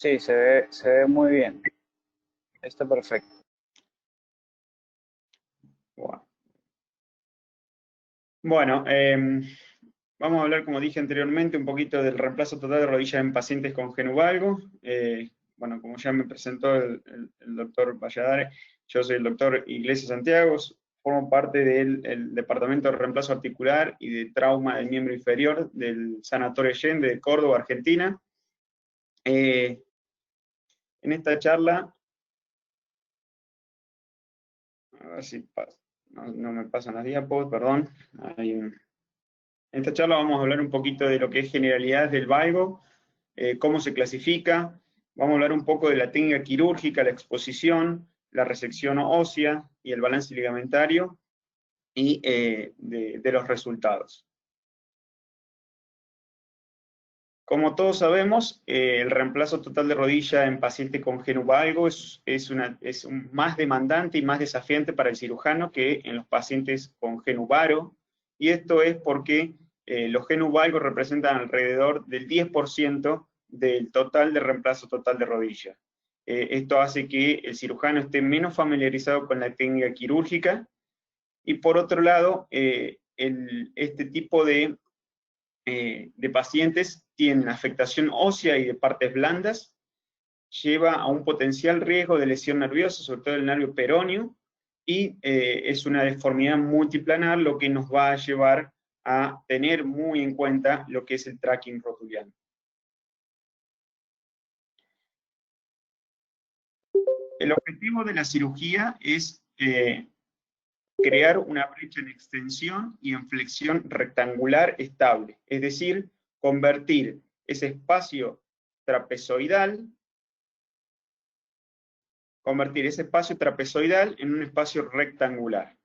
Sí, se ve muy bien. Está perfecto. Bueno, Bueno, vamos a hablar, como dije anteriormente, un poquito del reemplazo total de rodilla en pacientes con genuvalgo. Bueno, como ya me presentó el doctor Valladares, yo soy el doctor Iglesias Santiago, formo parte del Departamento de Reemplazo Articular y de Trauma del Miembro Inferior del Sanatorio Allende de Córdoba, Argentina. En esta charla, a ver si no me pasan las diapos, perdón. En esta charla vamos a hablar un poquito de lo que es generalidades del valgo, cómo se clasifica, vamos a hablar un poco de la técnica quirúrgica, la exposición, la resección ósea y el balance ligamentario y de los resultados. Como todos sabemos, el reemplazo total de rodilla en paciente con genuvalgo es más demandante y más desafiante para el cirujano que en los pacientes con genuvaro, y esto es porque los genuvalgos representan alrededor del 10% del total de reemplazo total de rodilla. Esto hace que el cirujano esté menos familiarizado con la técnica quirúrgica, y por otro lado, este tipo de pacientes tienen afectación ósea y de partes blandas, lleva a un potencial riesgo de lesión nerviosa, sobre todo el nervio peroneo, y es una deformidad multiplanar, lo que nos va a llevar a tener muy en cuenta lo que es el tracking rotuliano. El objetivo de la cirugía es crear una brecha en extensión y en flexión rectangular estable, es decir, convertir ese espacio trapezoidal en un espacio rectangular.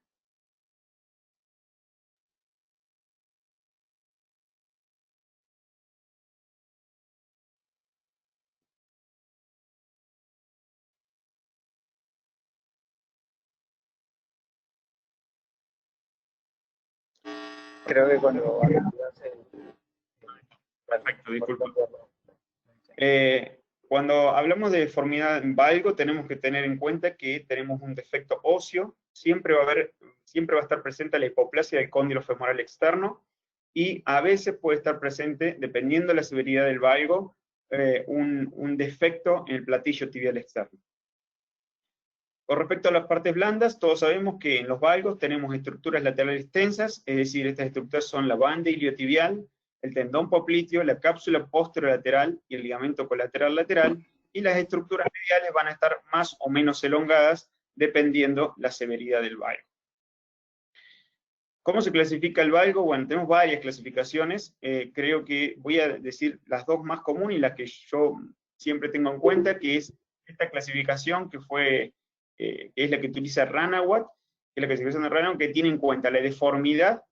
Creo que cuando activas el... Bueno, Perfecto, por disculpa. cambiarlo. Cuando hablamos de deformidad en valgo, tenemos que tener en cuenta que tenemos un defecto óseo, siempre va a estar presente la hipoplasia del cóndilo femoral externo, y a veces puede estar presente, dependiendo de la severidad del valgo, un defecto en el platillo tibial externo. Con respecto a las partes blandas, todos sabemos que en los valgos tenemos estructuras laterales tensas, es decir, estas estructuras son la banda iliotibial, el tendón popliteo, la cápsula posterolateral y el ligamento colateral lateral, y las estructuras mediales van a estar más o menos elongadas dependiendo la severidad del valgo. ¿Cómo se clasifica el valgo? Bueno, tenemos varias clasificaciones, creo que voy a decir las dos más comunes y las que yo siempre tengo en cuenta, que es esta clasificación que es la que utiliza Ranawat, que es la clasificación de Ranawat, que tiene en cuenta la deformidad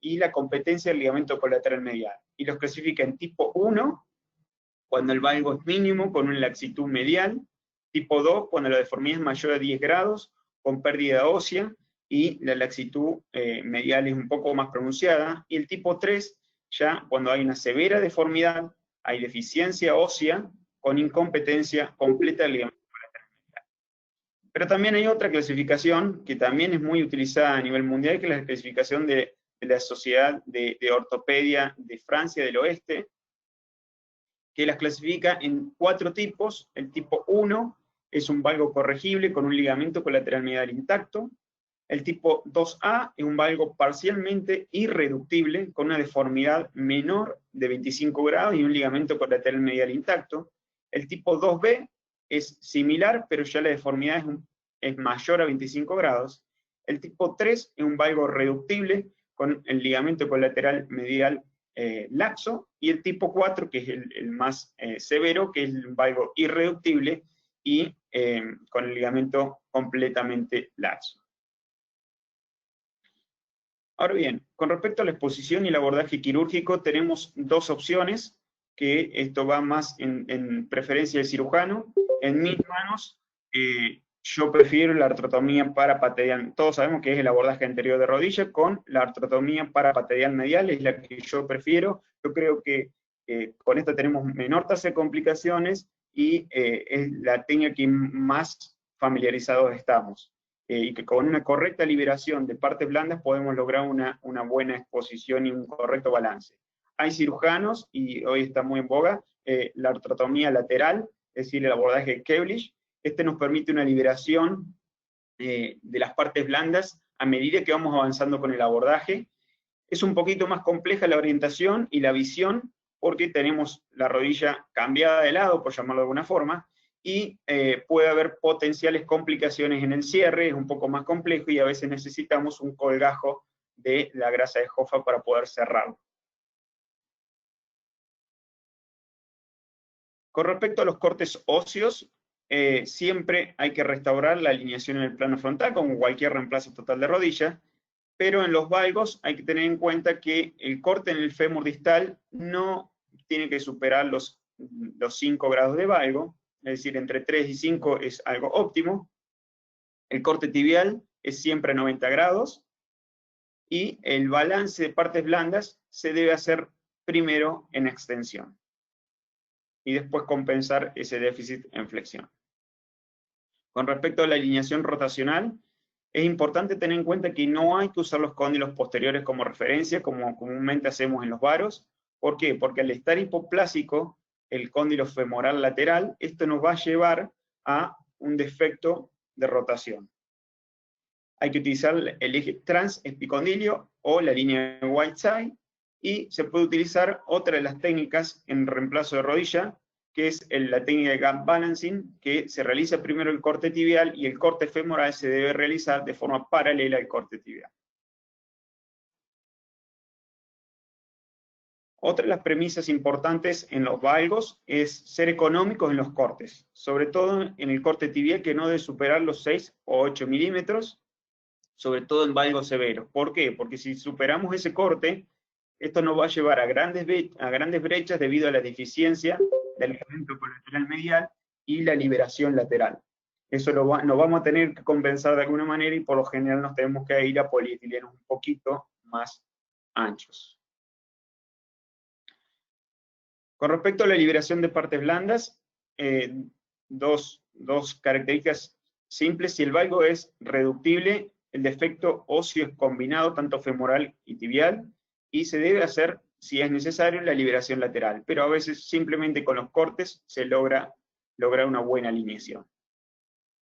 y la competencia del ligamento colateral medial. Y los clasifica en tipo 1, cuando el valgo es mínimo, con una laxitud medial; tipo 2, cuando la deformidad es mayor a 10 grados, con pérdida ósea, y la laxitud medial es un poco más pronunciada; y el tipo 3, ya cuando hay una severa deformidad, hay deficiencia ósea, con incompetencia completa del ligamento colateral medial. Pero también hay otra clasificación que también es muy utilizada a nivel mundial, que es la clasificación de la Sociedad de Ortopedia de Francia del Oeste, que las clasifica en 4 tipos. El tipo 1 es un valgo corregible con un ligamento colateral medial intacto. El tipo 2A es un valgo parcialmente irreductible con una deformidad menor de 25 grados y un ligamento colateral medial intacto. El tipo 2B es similar, pero ya la deformidad es mayor a 25 grados. El tipo 3 es un valgo reductible con el ligamento colateral medial laxo, y el tipo 4, que es el más severo, que es el valgo irreductible y con el ligamento completamente laxo. Ahora bien, con respecto a la exposición y el abordaje quirúrgico, tenemos dos opciones, que esto va más en preferencia del cirujano. En mis manos, yo prefiero la artrotomía parapatedial. Todos sabemos que es el abordaje anterior de rodilla, con la artrotomía parapatedial medial, es la que yo prefiero. Yo creo que con esta tenemos menor tasa de complicaciones y es la técnica que más familiarizados estamos. Y que con una correcta liberación de partes blandas podemos lograr una buena exposición y un correcto balance. Hay cirujanos, y hoy está muy en boga, la artrotomía lateral, es decir, el abordaje de Kevlich. Este nos permite una liberación de las partes blandas a medida que vamos avanzando con el abordaje. Es un poquito más compleja la orientación y la visión, porque tenemos la rodilla cambiada de lado, por llamarlo de alguna forma, y puede haber potenciales complicaciones en el cierre, es un poco más complejo, y a veces necesitamos un colgajo de la grasa de Hoffa para poder cerrarlo. Con respecto a los cortes óseos, siempre hay que restaurar la alineación en el plano frontal, como cualquier reemplazo total de rodilla, pero en los valgos hay que tener en cuenta que el corte en el fémur distal no tiene que superar los 5 grados de valgo, es decir, entre 3 y 5 es algo óptimo. El corte tibial es siempre a 90 grados, y el balance de partes blandas se debe hacer primero en extensión, y después compensar ese déficit en flexión. Con respecto a la alineación rotacional, es importante tener en cuenta que no hay que usar los cóndilos posteriores como referencia, como comúnmente hacemos en los varos. ¿Por qué? Porque al estar hipoplásico el cóndilo femoral lateral, esto nos va a llevar a un defecto de rotación. Hay que utilizar el eje transepicondilio o la línea de Whiteside, y se puede utilizar otra de las técnicas en reemplazo de rodilla, que es la técnica de gap balancing, que se realiza primero el corte tibial y el corte femoral se debe realizar de forma paralela al corte tibial. Otra de las premisas importantes en los valgos es ser económicos en los cortes, sobre todo en el corte tibial, que no debe superar los 6 o 8 milímetros, sobre todo en valgos severos. ¿Por qué? Porque si superamos ese corte, esto nos va a llevar a grandes brechas debido a la deficiencia del ligamento colateral medial y la liberación lateral. Eso nos vamos a tener que compensar de alguna manera, y por lo general nos tenemos que ir a polietilenos un poquito más anchos. Con respecto a la liberación de partes blandas, dos características simples. Si el valgo es reductible, el defecto óseo es combinado, tanto femoral y tibial, y se debe hacer, si es necesario, la liberación lateral, pero a veces simplemente con los cortes se logra una buena alineación.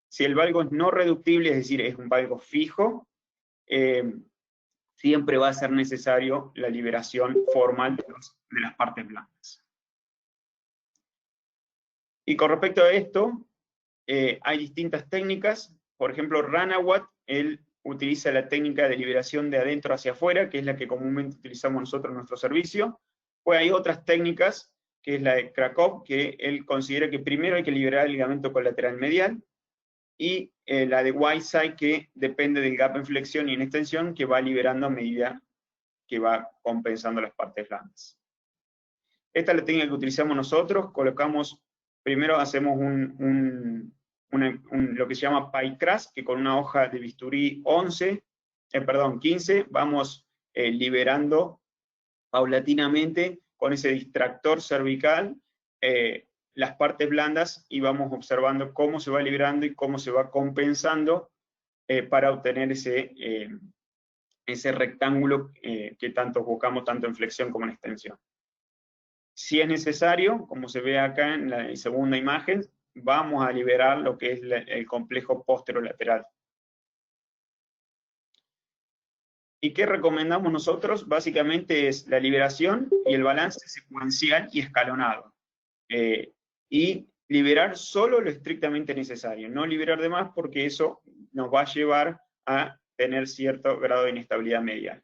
Si el valgo es no reductible, es decir, es un valgo fijo, siempre va a ser necesario la liberación formal de las partes blandas. Y con respecto a esto, hay distintas técnicas. Por ejemplo, Ranawat, él utiliza la técnica de liberación de adentro hacia afuera, que es la que comúnmente utilizamos nosotros en nuestro servicio. Pues hay otras técnicas, que es la de Krakow, que él considera que primero hay que liberar el ligamento colateral medial, y la de Whiteside, que depende del gap en flexión y en extensión, que va liberando a medida que va compensando las partes blandas. Esta es la técnica que utilizamos nosotros. Primero hacemos lo que se llama pie crust, que con una hoja de bisturí 15, vamos liberando paulatinamente con ese distractor cervical las partes blandas, y vamos observando cómo se va liberando y cómo se va compensando para obtener ese rectángulo que tanto buscamos, tanto en flexión como en extensión. Si es necesario, como se ve acá en la segunda imagen, vamos a liberar lo que es el complejo posterolateral. ¿Y qué recomendamos nosotros? Básicamente es la liberación y el balance secuencial y escalonado. Y liberar solo lo estrictamente necesario, no liberar de más, porque eso nos va a llevar a tener cierto grado de inestabilidad medial.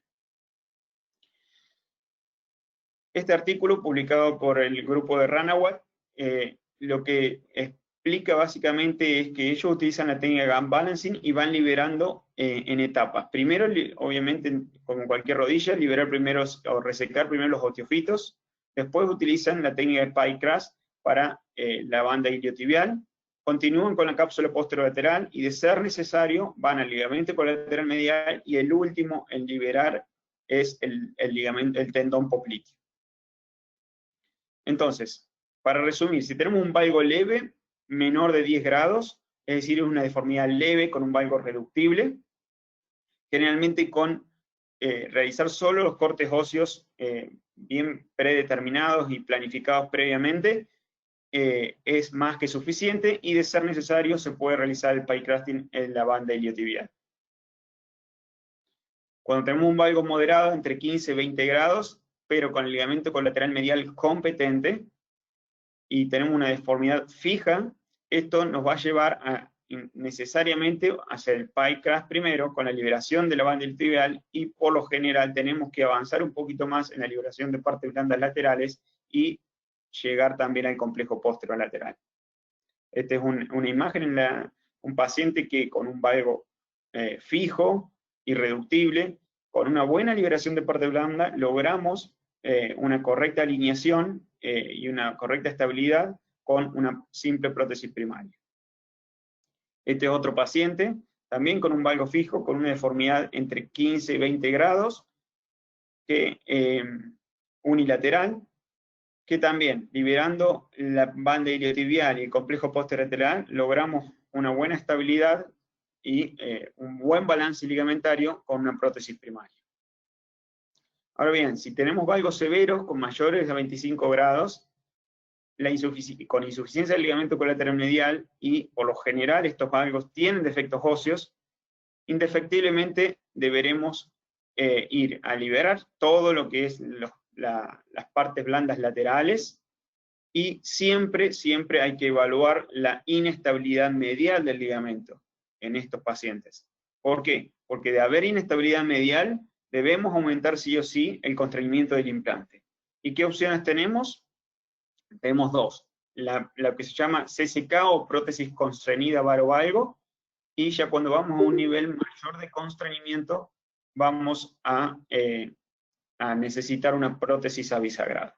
Este artículo, publicado por el grupo de Ranawat, lo que explica básicamente es que ellos utilizan la técnica de gap balancing y van liberando en etapas. Primero, obviamente, como cualquier rodilla, liberar primero o resecar primero los osteofitos. Después utilizan la técnica de pie crust para la banda iliotibial. Continúan con la cápsula posterolateral, y de ser necesario van al ligamento colateral medial, y el último en liberar es el tendón popliteo. Entonces, para resumir, si tenemos un valgo leve, menor de 10 grados, es decir, es una deformidad leve con un valgo reductible, generalmente con realizar solo los cortes óseos bien predeterminados y planificados previamente, es más que suficiente, y de ser necesario se puede realizar el pie crusting en la banda iliotibial. Cuando tenemos un valgo moderado, entre 15 y 20 grados, pero con el ligamento colateral medial competente, y tenemos una deformidad fija, esto nos va a llevar a necesariamente hacer el pie crust primero, con la liberación de la banda iliotibial, y por lo general tenemos que avanzar un poquito más en la liberación de partes blandas laterales, y llegar también al complejo posterolateral. Esta es una imagen en un paciente que con un valgo fijo, irreductible, con una buena liberación de parte blanda, logramos una correcta alineación y una correcta estabilidad con una simple prótesis primaria. Este es otro paciente, también con un valgo fijo, con una deformidad entre 15 y 20 grados, unilateral, que también, liberando la banda iliotibial y el complejo posterolateral, logramos una buena estabilidad y un buen balance ligamentario con una prótesis primaria. Ahora bien, si tenemos valgos severos con mayores de 25 grados, con insuficiencia del ligamento colateral medial, y por lo general estos valgos tienen defectos óseos, indefectiblemente deberemos ir a liberar todo lo que es las partes blandas laterales, y siempre hay que evaluar la inestabilidad medial del ligamento en estos pacientes. ¿Por qué? Porque de haber inestabilidad medial, debemos aumentar sí o sí el constreñimiento del implante. ¿Y qué opciones tenemos? Tenemos dos. La que se llama CCK, o prótesis constreñida varovalgo, y ya cuando vamos a un nivel mayor de constreñimiento, vamos a necesitar una prótesis abisagrada.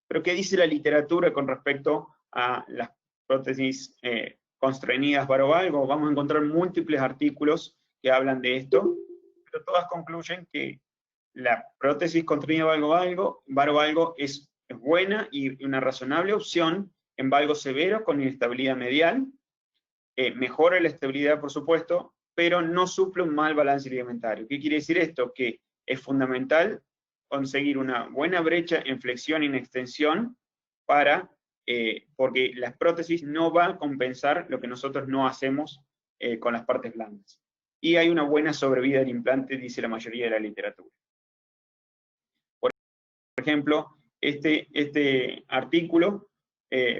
Pero ¿qué dice la literatura con respecto a las prótesis constreñidas varovalgo? Vamos a encontrar múltiples artículos que hablan de esto, pero todas concluyen que la prótesis constreñida varovalgo es buena y una razonable opción en valgos severos con inestabilidad medial. Mejora la estabilidad, por supuesto, pero no suple un mal balance ligamentario. ¿Qué quiere decir esto? Que es fundamental conseguir una buena brecha en flexión y en extensión porque la prótesis no va a compensar lo que nosotros no hacemos con las partes blandas. Y hay una buena sobrevida del implante, dice la mayoría de la literatura. Por ejemplo, este artículo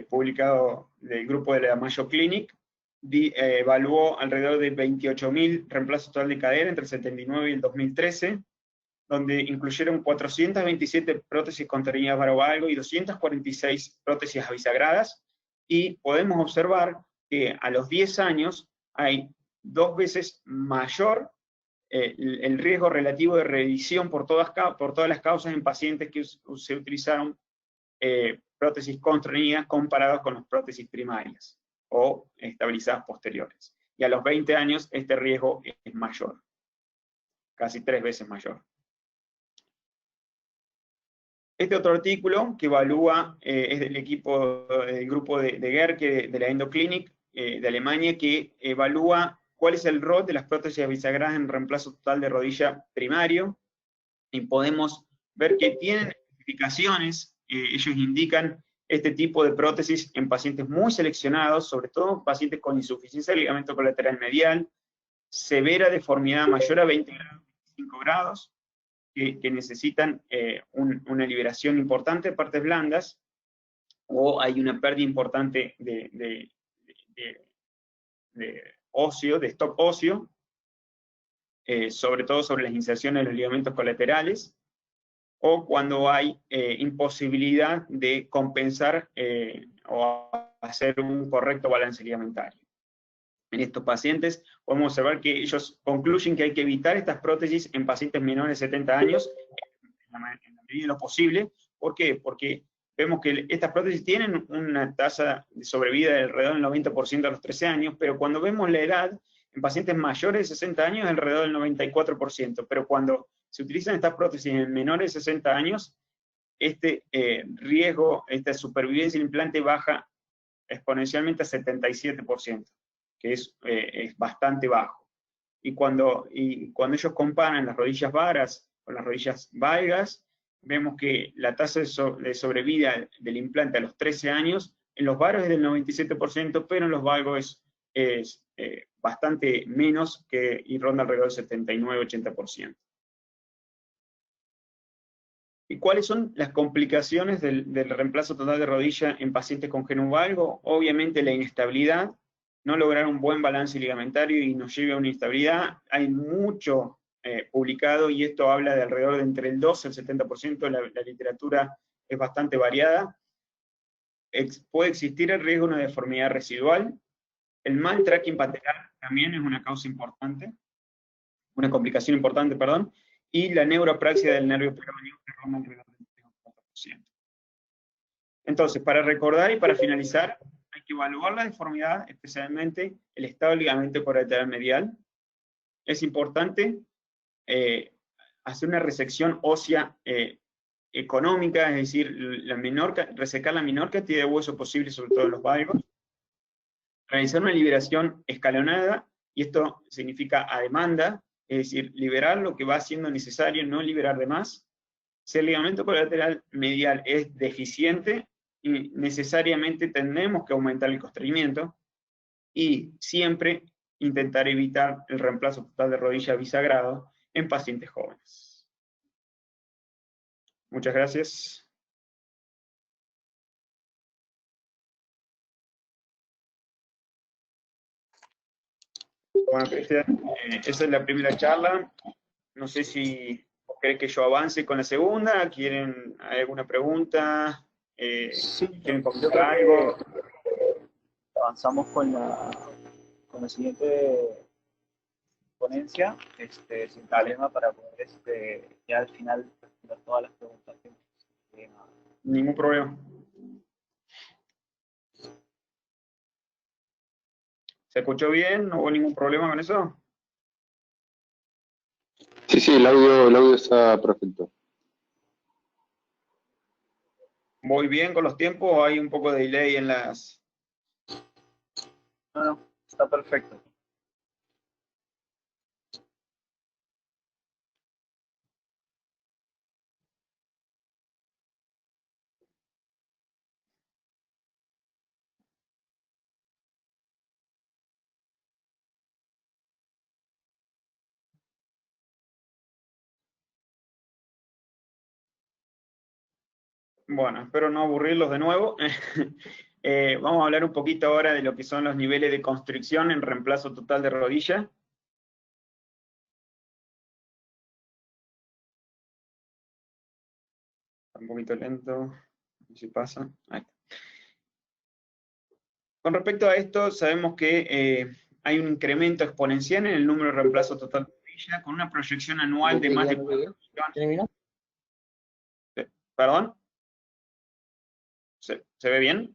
publicado del grupo de la Mayo Clinic evaluó alrededor de 28.000 reemplazos total de cadera entre el 79 y el 2013, donde incluyeron 427 prótesis constreñidas varovalgo y 246 prótesis abisagradas, y podemos observar que a los 10 años hay 2 veces mayor el riesgo relativo de reedición por todas las causas en pacientes que se utilizaron prótesis constreñidas comparadas con las prótesis primarias o estabilizadas posteriores. Y a los 20 años este riesgo es mayor, casi 3 veces mayor. Este otro artículo que evalúa es del grupo de Gerke de la Endoclinic de Alemania, que evalúa cuál es el rol de las prótesis abisagradas en reemplazo total de rodilla primario, y podemos ver que tienen especificaciones. Ellos indican este tipo de prótesis en pacientes muy seleccionados, sobre todo pacientes con insuficiencia del ligamento colateral medial, severa deformidad mayor a 20 grados, 25 grados, que necesitan una liberación importante de partes blandas, o hay una pérdida importante de óseo, de stock óseo, sobre todo sobre las inserciones de los ligamentos colaterales, o cuando hay imposibilidad de compensar o hacer un correcto balance ligamentario. En estos pacientes podemos observar que ellos concluyen que hay que evitar estas prótesis en pacientes menores de 70 años, en la medida de lo posible. ¿Por qué? Porque vemos que estas prótesis tienen una tasa de sobrevida de alrededor del 90% a los 13 años, pero cuando vemos la edad, en pacientes mayores de 60 años es alrededor del 94%, pero cuando se utilizan estas prótesis en menores de 60 años, este riesgo, esta supervivencia del implante baja exponencialmente a 77%, que es bastante bajo. Y cuando ellos comparan las rodillas varas con las rodillas valgas, vemos que la tasa de sobrevida del implante a los 13 años, en los varos es del 97%, pero en los valgos es bastante menos, y ronda alrededor del 79-80%. ¿Y cuáles son las complicaciones del reemplazo total de rodilla en pacientes con genu valgo? Obviamente la inestabilidad, no lograr un buen balance ligamentario y nos lleva a una inestabilidad. Hay mucho publicado, y esto habla de alrededor de entre el 2 y el 70%, la literatura es bastante variada. Puede existir el riesgo de una deformidad residual. El mal tracking patelar también es una causa importante, una complicación importante, perdón, y la neuropraxia del nervio peroneo, que ronda alrededor del 3-4%. Entonces, para recordar y para finalizar, hay que evaluar la deformidad, especialmente el estado ligamento colateral medial. Es importante hacer una resección ósea económica, es decir, resecar la menor cantidad de hueso posible, sobre todo en los valgos. Realizar una liberación escalonada, y esto significa a demanda, es decir, liberar lo que va siendo necesario, no liberar de más. Si el ligamento colateral medial es deficiente, y necesariamente tenemos que aumentar el constreñimiento, y siempre intentar evitar el reemplazo total de rodilla bisagrado en pacientes jóvenes. Muchas gracias. Bueno, Cristian, esa es la primera charla. No sé si querés que yo avance con la segunda. ¿Hay alguna pregunta? Sí, ¿Quieren yo comentar creo algo? que avanzamos con la siguiente ponencia, sin problema, para poder ya al final responder todas las preguntas que lleguen a... Ningún problema. ¿Se escuchó bien? ¿No hubo ningún problema con eso? Sí, el audio está perfecto. ¿Voy bien con los tiempos o hay un poco de delay en las...? No, está perfecto. Bueno, espero no aburrirlos de nuevo. Vamos a hablar un poquito ahora de lo que son los niveles de constricción en reemplazo total de rodilla. Un poquito lento, a ver si pasa. Ahí está. Con respecto a esto, sabemos que hay un incremento exponencial en el número de reemplazo total de rodilla, con una proyección anual de más de 4 millones. ¿Perdón? ¿Se ve bien?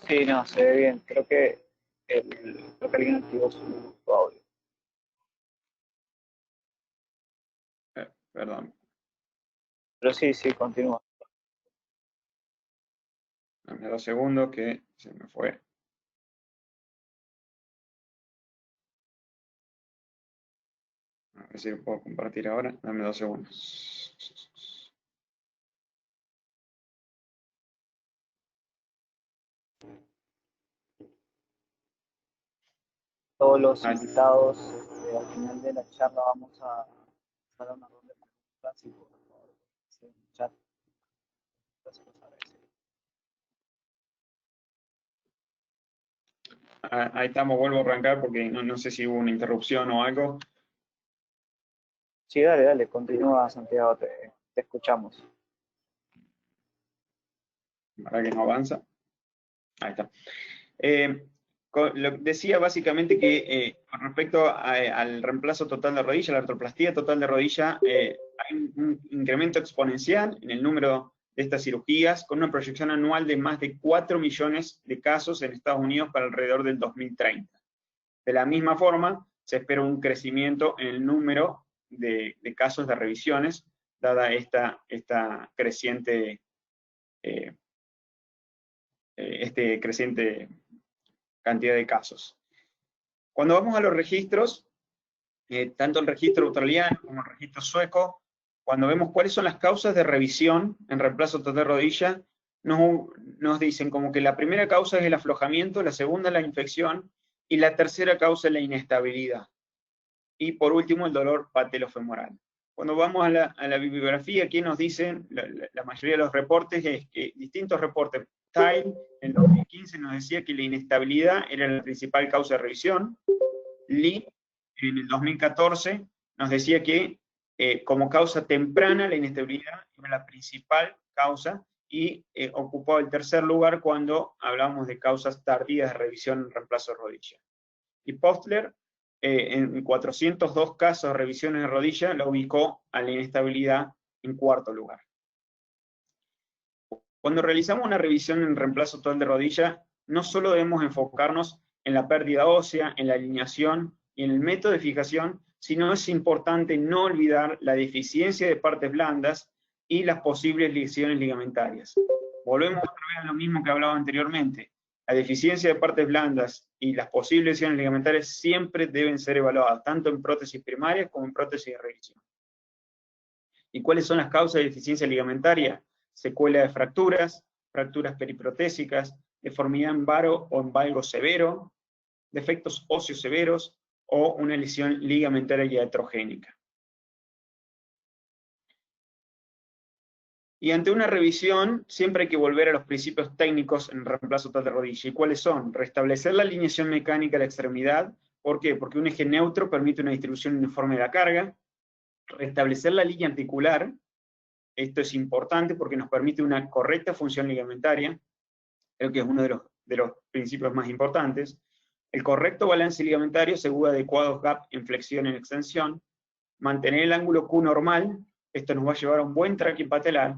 Sí, no, se ve bien. Creo que alguien activó su audio. Perdón. Pero sí, continúa. Dame 2 segundos que se me fue. A ver si lo puedo compartir ahora. Dame 2 segundos. Todos los invitados, al final de la charla vamos a hacer una ronda de preguntas, y por favor, en el chat. Ahí estamos, vuelvo a arrancar porque no sé si hubo una interrupción o algo. Sí, dale, continúa, Santiago, te escuchamos. ¿Para que no avanza? Ahí está. Decía básicamente que con respecto al reemplazo total de rodilla, la artroplastía total de rodilla, hay un incremento exponencial en el número de estas cirugías, con una proyección anual de más de 4 millones de casos en Estados Unidos para alrededor del 2030. De la misma forma, se espera un crecimiento en el número de casos de revisiones, dada esta creciente, creciente cantidad de casos. Cuando vamos a los registros, tanto el registro australiano como el registro sueco, cuando vemos cuáles son las causas de revisión en reemplazo total de rodilla, nos dicen como que la primera causa es el aflojamiento, la segunda es la infección, y la tercera causa es la inestabilidad. Y por último, el dolor patelofemoral. Cuando vamos a la bibliografía, aquí nos dicen, la mayoría de los reportes, es que distintos reportes, Tile en 2015 nos decía que la inestabilidad era la principal causa de revisión, Lee en el 2014 nos decía que como causa temprana la inestabilidad era la principal causa, y ocupó el tercer lugar cuando hablamos de causas tardías de revisión en reemplazo de rodilla. Y Postler, en 402 casos de revisiones de rodilla, la ubicó a la inestabilidad en cuarto lugar. Cuando realizamos una revisión en reemplazo total de rodilla, no solo debemos enfocarnos en la pérdida ósea, en la alineación y en el método de fijación, sino es importante no olvidar la deficiencia de partes blandas y las posibles lesiones ligamentarias. Volvemos otra vez a lo mismo que hablaba anteriormente. La deficiencia de partes blandas y las posibles lesiones ligamentarias siempre deben ser evaluadas, tanto en prótesis primarias como en prótesis de revisión. ¿Y cuáles son las causas de deficiencia ligamentaria? Secuela de fracturas, fracturas periprotésicas, deformidad en varo o en valgo severo, defectos óseos severos o una lesión ligamentaria iatrogénica. Y ante una revisión, siempre hay que volver a los principios técnicos en reemplazo total de rodilla. ¿Y cuáles son? Restablecer la alineación mecánica de la extremidad. ¿Por qué? Porque un eje neutro permite una distribución uniforme de la carga. Restablecer la línea articular. Esto es importante porque nos permite una correcta función ligamentaria. Creo que es uno de los principios más importantes. El correcto balance ligamentario asegura adecuados gaps en flexión y en extensión. Mantener el ángulo Q normal. Esto nos va a llevar a un buen tracking patelar.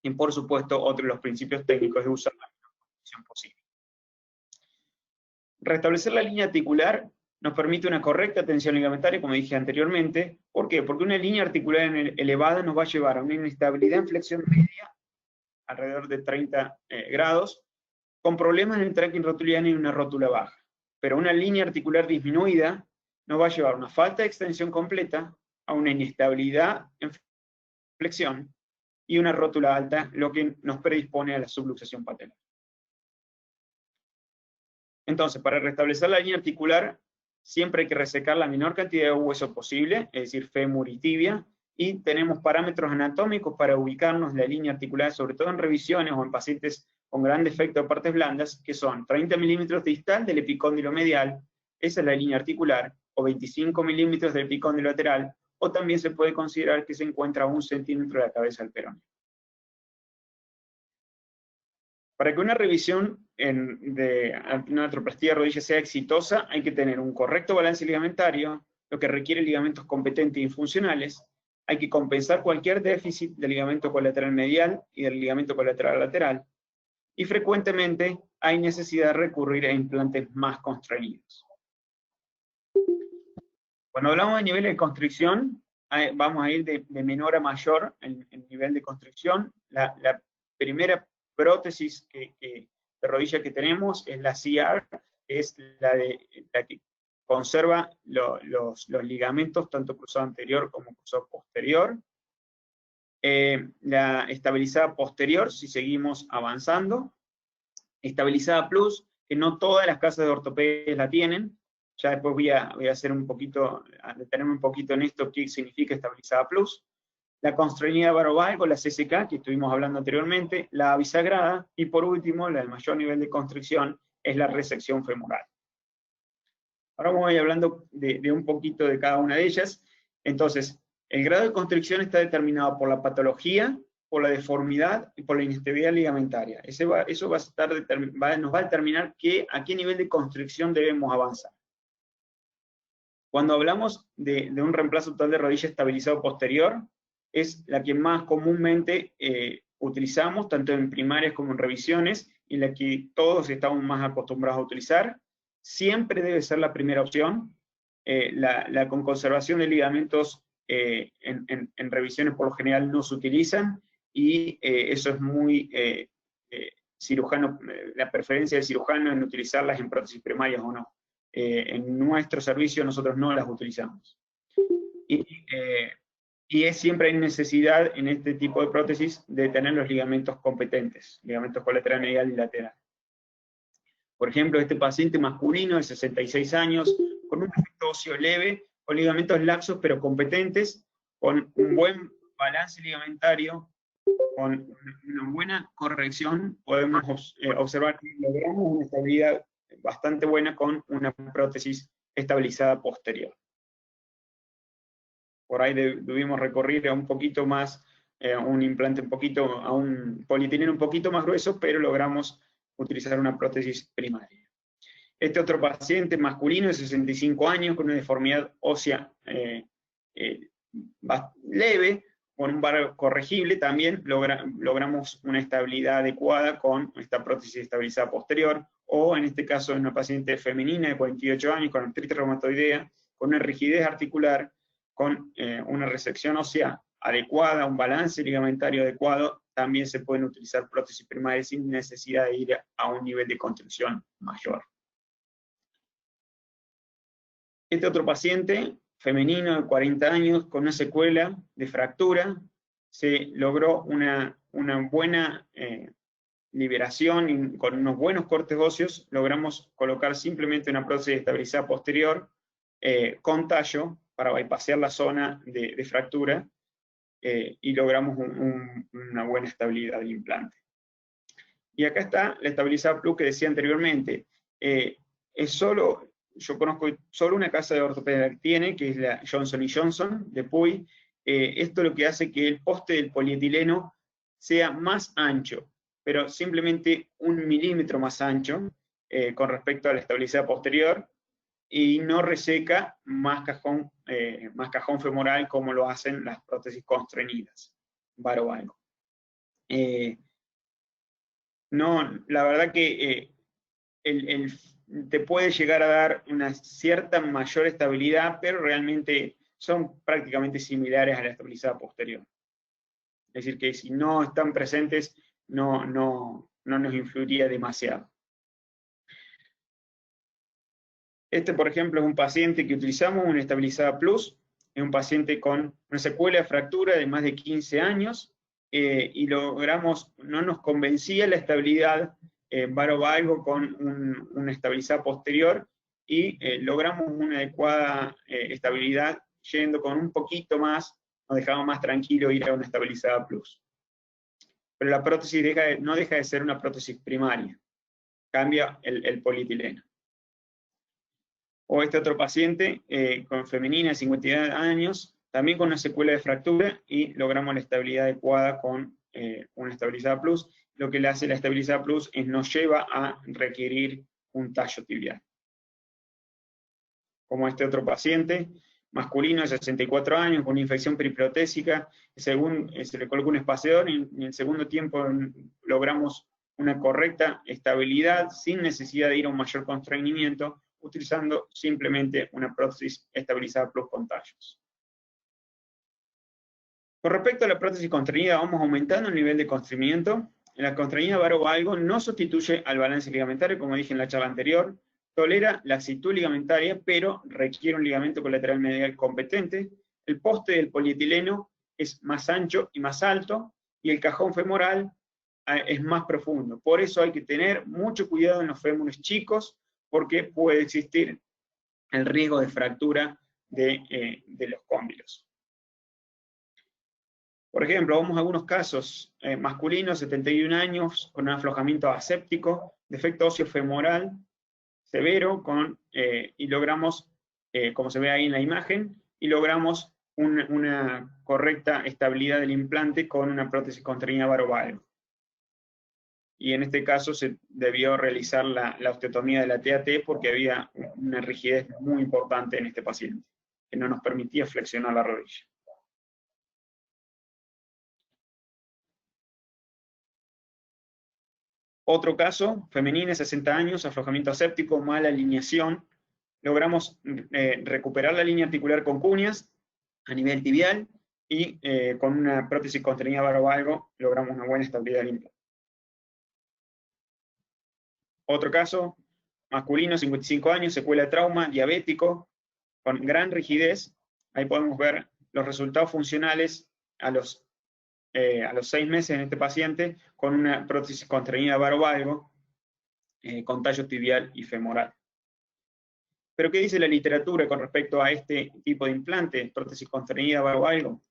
Y por supuesto, otro de los principios técnicos es usar la menor posición posible. Restablecer la línea articular nos permite una correcta tensión ligamentaria, como dije anteriormente. ¿Por qué? Porque una línea articular elevada nos va a llevar a una inestabilidad en flexión media, alrededor de 30 grados, con problemas en el tracking rotuliano y una rótula baja. Pero una línea articular disminuida nos va a llevar a una falta de extensión completa, a una inestabilidad en flexión y una rótula alta, lo que nos predispone a la subluxación patelar. Entonces, para restablecer la línea articular, siempre hay que resecar la menor cantidad de hueso posible, es decir, fémur y tibia, y tenemos parámetros anatómicos para ubicarnos la línea articular, sobre todo en revisiones o en pacientes con gran defecto de partes blandas, que son 30 milímetros distal del epicóndilo medial, esa es la línea articular, o 25 milímetros del epicóndilo lateral, o también se puede considerar que se encuentra a 1 centímetro de la cabeza del peroneo. Para que una revisión de una artroplastía de rodilla sea exitosa, hay que tener un correcto balance ligamentario, lo que requiere ligamentos competentes y funcionales. Hay que compensar cualquier déficit del ligamento colateral medial y del ligamento colateral lateral. Y frecuentemente hay necesidad de recurrir a implantes más constreñidos. Cuando hablamos de nivel de constricción, vamos a ir de menor a mayor en nivel de constricción. La primera prótesis de rodilla que tenemos es la CR, que es la que conserva los ligamentos, tanto cruzado anterior como cruzado posterior. La estabilizada posterior, si seguimos avanzando. Estabilizada plus, que no todas las casas de ortopedia la tienen. Ya después voy a hacer un poquito, a detenerme un poquito en esto, qué significa estabilizada plus. La constreñida varovalgo, la CSK, que estuvimos hablando anteriormente, la bisagrada, y por último, la de mayor nivel de constricción, es la resección femoral. Ahora vamos a ir hablando de un poquito de cada una de ellas. Entonces, el grado de constricción está determinado por la patología, por la deformidad y por la inestabilidad ligamentaria. Eso nos va a determinar a qué nivel de constricción debemos avanzar. Cuando hablamos de un reemplazo total de rodilla estabilizado posterior, es la que más comúnmente utilizamos, tanto en primarias como en revisiones, y la que todos estamos más acostumbrados a utilizar. Siempre debe ser la primera opción, con conservación de ligamentos en revisiones por lo general no se utilizan, y eso es muy cirujano, la preferencia del cirujano en utilizarlas en prótesis primarias o no. En nuestro servicio nosotros no las utilizamos. Y siempre hay necesidad en este tipo de prótesis de tener los ligamentos competentes, ligamentos colateral medial y lateral. Por ejemplo, este paciente masculino de 66 años, con un defecto óseo leve, con ligamentos laxos pero competentes, con un buen balance ligamentario, con una buena corrección, podemos observar que logramos una estabilidad bastante buena con una prótesis estabilizada posterior. Por ahí debimos recurrir a un poquito más, un implante a un polietileno un poquito más grueso, pero logramos utilizar una prótesis primaria. Este otro paciente masculino de 65 años con una deformidad ósea leve, con un bar corregible, también logramos una estabilidad adecuada con esta prótesis estabilizada posterior, o en este caso una paciente femenina de 48 años con artritis reumatoidea, con una rigidez articular, con una resección ósea adecuada, un balance ligamentario adecuado, también se pueden utilizar prótesis primarias sin necesidad de ir a un nivel de contención mayor. Este otro paciente, femenino de 40 años, con una secuela de fractura, se logró una buena liberación y con unos buenos cortes óseos logramos colocar simplemente una prótesis estabilizada posterior con tallo para bypassear la zona de fractura y logramos una buena estabilidad del implante. Y acá está la estabilizada plus que decía anteriormente. Yo conozco solo una casa de ortopedia que tiene, que es la Johnson & Johnson de Puy. Esto lo que hace que el poste del polietileno sea más ancho, pero simplemente 1 milímetro más ancho con respecto a la estabilizada posterior, y no reseca más cajón femoral como lo hacen las prótesis constreñidas, varovalgo. No, la verdad que te puede llegar a dar una cierta mayor estabilidad, pero realmente son prácticamente similares a la estabilizada posterior. Es decir, que si no están presentes, no nos influiría demasiado. Este, por ejemplo, es un paciente que utilizamos una estabilizada plus, es un paciente con una secuela de fractura de más de 15 años, y logramos, no nos convencía la estabilidad varovalgo con una estabilizada posterior, y logramos una adecuada estabilidad yendo con un poquito más, nos dejaba más tranquilo ir a una estabilizada plus. Pero la prótesis no deja de ser una prótesis primaria, cambia el polietileno. O este otro paciente con femenina de 52 años, también con una secuela de fractura, y logramos la estabilidad adecuada con una estabilizada plus. Lo que le hace la estabilizada plus es nos lleva a requerir un tallo tibial. Como este otro paciente, masculino de 64 años, con una infección periprotésica, se le colocó un espaciador, y en el segundo tiempo logramos una correcta estabilidad, sin necesidad de ir a un mayor constreñimiento, utilizando simplemente una prótesis estabilizada plus con tallos. Con respecto a la prótesis constreñida, vamos aumentando el nivel de constreñimiento. La constreñida varovalgo no sustituye al balance ligamentario, como dije en la charla anterior, tolera laxitud ligamentaria, pero requiere un ligamento colateral medial competente. El poste del polietileno es más ancho y más alto, y el cajón femoral es más profundo. Por eso hay que tener mucho cuidado en los fémures chicos, porque puede existir el riesgo de fractura de los cóndilos. Por ejemplo, vamos a algunos casos masculinos, 71 años, con un aflojamiento aséptico, defecto óseo femoral severo, y logramos, como se ve ahí en la imagen, y logramos una correcta estabilidad del implante con una prótesis constreñida varovalgo. Y en este caso se debió realizar la osteotomía de la TAT porque había una rigidez muy importante en este paciente, que no nos permitía flexionar la rodilla. Otro caso, femenina, 60 años, aflojamiento aséptico, mala alineación. Logramos recuperar la línea articular con cuñas, a nivel tibial, y con una prótesis contenida varo-valgo logramos una buena estabilidad del implante. Otro caso, masculino, 55 años, secuela de trauma, diabético, con gran rigidez. Ahí podemos ver los resultados funcionales a los 6 meses en este paciente, con una prótesis contenida varo-valgo, con tallo tibial y femoral. ¿Pero qué dice la literatura con respecto a este tipo de implante, prótesis contenida varo-valgo?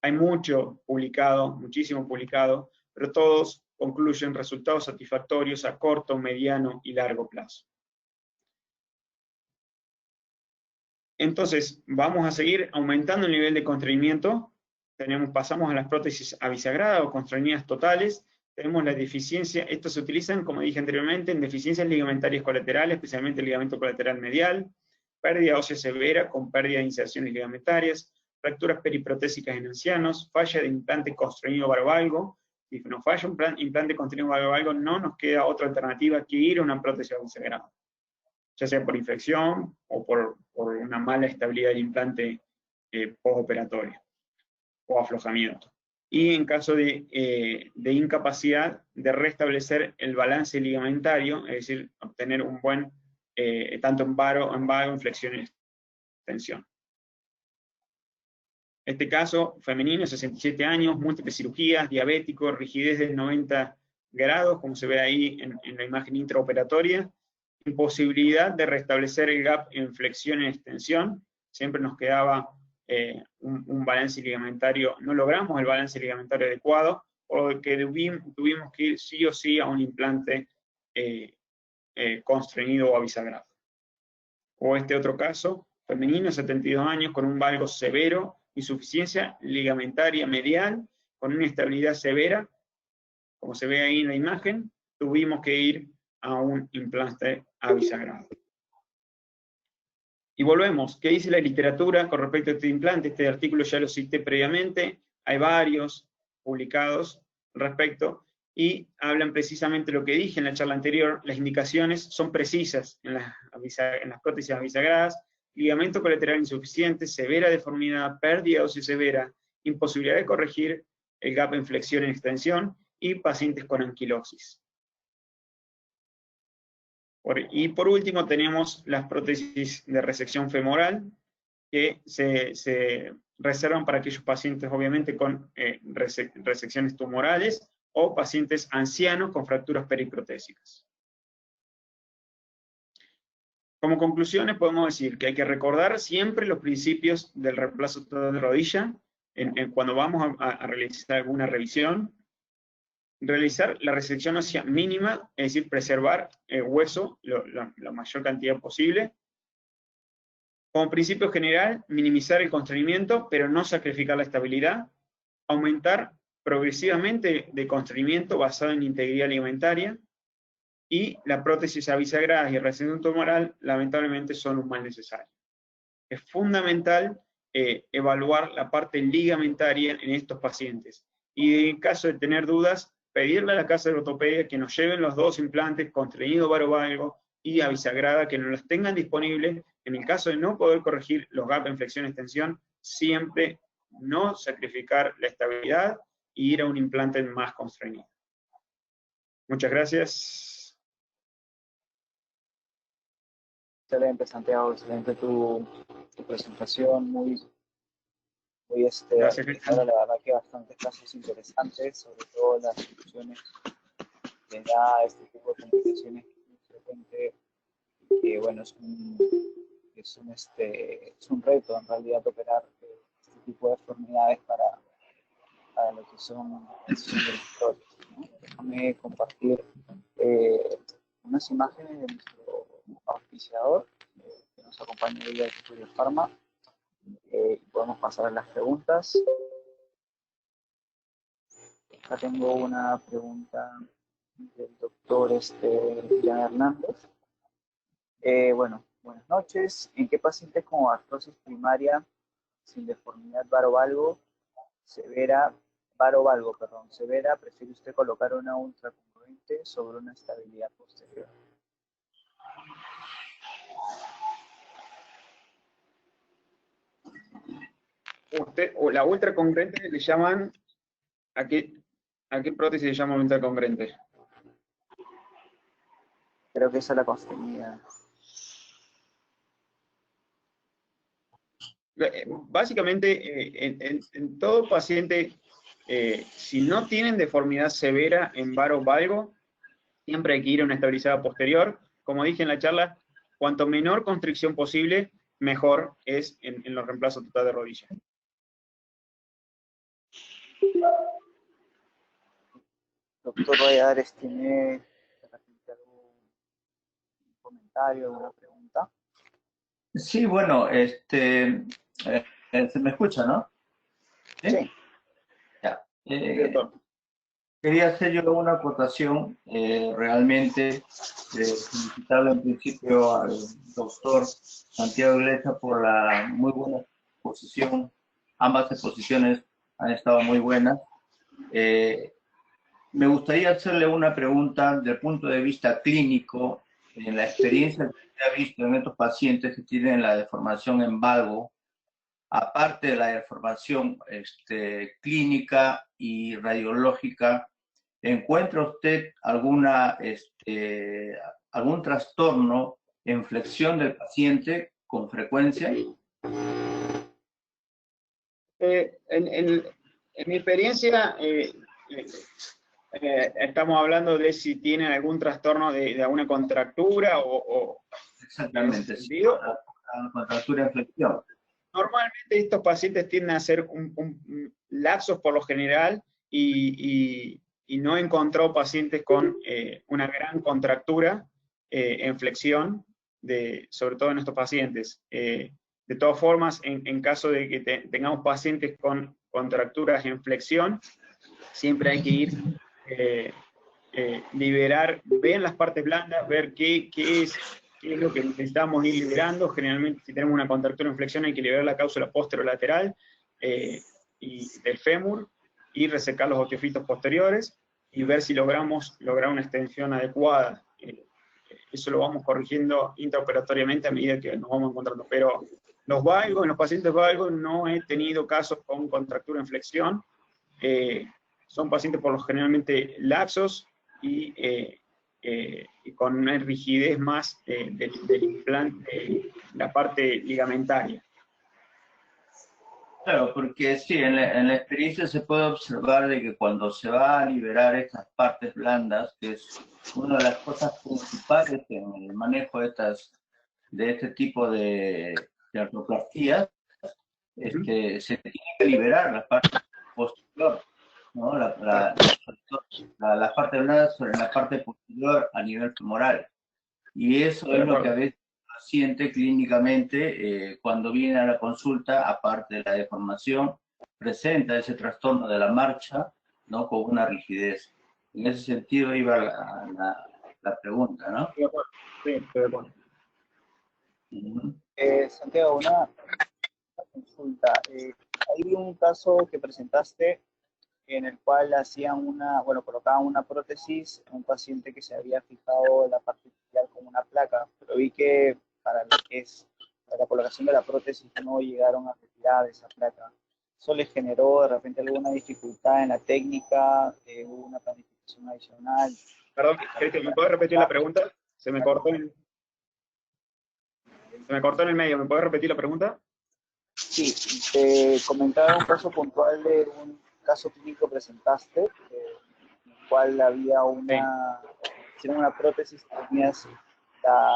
Hay mucho publicado, muchísimo publicado, pero todos concluyen resultados satisfactorios a corto, mediano y largo plazo. Entonces, vamos a seguir aumentando el nivel de constreñimiento. Pasamos a las prótesis abisagradas o constreñidas totales. Tenemos la deficiencia, estos se utilizan, como dije anteriormente, en deficiencias ligamentarias colaterales, especialmente el ligamento colateral medial, pérdida ósea severa con pérdida de inserciones ligamentarias, fracturas periprotésicas en ancianos, falla de implante constreñido varo-valgo. Si nos falla un implante constreñido varo-valgo, no nos queda otra alternativa que ir a una prótesis abisagrada, ya sea por infección o por una mala estabilidad del implante postoperatorio o aflojamiento. Y en caso de incapacidad de restablecer el balance ligamentario, es decir, obtener un buen, tanto en varo, en flexión y extensión. Este caso, femenino, 67 años, múltiples cirugías, diabético, rigidez de 90 grados, como se ve ahí en la imagen intraoperatoria, imposibilidad de restablecer el gap en flexión y extensión, siempre nos quedaba un balance ligamentario, no logramos el balance ligamentario adecuado, o que tuvimos que ir sí o sí a un implante constreñido o abisagrado. O este otro caso, femenino, 72 años, con un valgo severo, insuficiencia ligamentaria medial, con una inestabilidad severa, como se ve ahí en la imagen, tuvimos que ir a un implante abisagrado. Y volvemos, ¿qué dice la literatura con respecto a este implante? Este artículo ya lo cité previamente, hay varios publicados al respecto, y hablan precisamente lo que dije en la charla anterior, las indicaciones son precisas en las prótesis abisagradas: ligamento colateral insuficiente, severa deformidad, pérdida ósea severa, imposibilidad de corregir el gap en flexión y extensión, y pacientes con anquilosis. Y por último tenemos las prótesis de resección femoral, que se reservan para aquellos pacientes obviamente con resecciones tumorales, o pacientes ancianos con fracturas periprotésicas. Como conclusiones podemos decir que hay que recordar siempre los principios del reemplazo total de rodilla, cuando vamos a realizar alguna revisión. Realizar la resección ósea mínima, es decir, preservar el hueso la mayor cantidad posible. Como principio general, minimizar el constreñimiento, pero no sacrificar la estabilidad. Aumentar progresivamente de constreñimiento basado en integridad ligamentaria. Y la prótesis abisagrada y resección tumoral, lamentablemente, son un mal necesario. Es fundamental evaluar la parte ligamentaria en estos pacientes. Y en caso de tener dudas, pedirle a la casa de ortopedia que nos lleven los dos implantes, constreñido varo-valgo y abisagrada, que nos los tengan disponibles. En el caso de no poder corregir los gaps en flexión y extensión, siempre no sacrificar la estabilidad y ir a un implante más constreñido. Muchas gracias. Excelente, Santiago, excelente tu presentación, muy Gracias, la verdad que bastantes casos interesantes, sobre todo las soluciones que da este tipo de complicaciones que de repente, bueno, es un reto en realidad operar este tipo de deformidades para lo que son directores, ¿no? Déjame compartir unas imágenes de nuestro auspiciador que nos acompaña hoy al Estudio Pharma. Podemos pasar a las preguntas. Acá tengo una pregunta del doctor Jan Hernández. Bueno, buenas noches. ¿En qué pacientes con artrosis primaria sin deformidad varo-valgo severa, prefiere usted colocar una ultracongruente sobre una estabilidad posterior? O la ultracongruente le llaman, ¿a qué prótesis le llaman ultracongruente? Creo que esa es la constreñida. Básicamente, en todo paciente, si no tienen deformidad severa en varo valgo, siempre hay que ir a una estabilizada posterior. Como dije en la charla, cuanto menor constricción posible, mejor es en los reemplazos total de rodilla. Doctor Valladares, ¿tiene algún comentario, alguna pregunta? Sí, bueno, se me escucha, ¿no? Sí. Ya. Quería hacer yo una acotación realmente felicitarle en principio al doctor Santiago Iglesia por la muy buena exposición. Ambas exposiciones han estado muy buenas. Me gustaría hacerle una pregunta del punto de vista clínico, en la experiencia que usted ha visto en estos pacientes que tienen la deformación en valgo, aparte de la deformación clínica y radiológica, ¿encuentra usted algún trastorno en flexión del paciente con frecuencia? En mi experiencia, estamos hablando de si tienen algún trastorno de alguna contractura o exactamente, en ese sentido. Contractura en flexión. Normalmente estos pacientes tienden a ser laxos por lo general y no he encontrado pacientes con una gran contractura en flexión, sobre todo en estos pacientes. De todas formas, en caso de que tengamos pacientes con contracturas en flexión, siempre hay que ir liberar, ver las partes blandas, ver qué es lo que necesitamos ir liberando. Generalmente, si tenemos una contractura en flexión, hay que liberar la cápsula posterolateral y del fémur, y resecar los osteofitos posteriores, y ver si logramos lograr una extensión adecuada. Eso lo vamos corrigiendo intraoperatoriamente a medida que nos vamos encontrando. Pero los valgos, en los pacientes valgos, no he tenido casos con contractura en flexión. Son pacientes por lo generalmente laxos y con una rigidez más del implante, la parte ligamentaria. Claro, porque sí, en la experiencia se puede observar de que cuando se va a liberar estas partes blandas, que es una de las cosas principales en el manejo de este tipo de artroplastías, se tiene que liberar la parte posterior, ¿no? La parte blanda sobre la parte posterior a nivel femoral. Y eso es lo que a veces el paciente clínicamente, cuando viene a la consulta, aparte de la deformación, presenta ese trastorno de la marcha, ¿no? Con una rigidez. En ese sentido iba la pregunta, ¿no? Sí, estoy de acuerdo. Santiago, una consulta. Hay un caso que presentaste en el cual colocaban una prótesis a un paciente que se había fijado la parte tibial con una placa, pero vi que para lo que es la colocación de la prótesis no llegaron a retirar esa placa. ¿Eso les generó de repente alguna dificultad en la técnica? ¿Hubo una planificación adicional? Perdón, ¿me puedes repetir la pregunta? Se me cortó en el medio. ¿Me puedes repetir la pregunta? Sí, te comentaba un caso puntual de un caso clínico que presentaste, en el cual había una prótesis, tenías la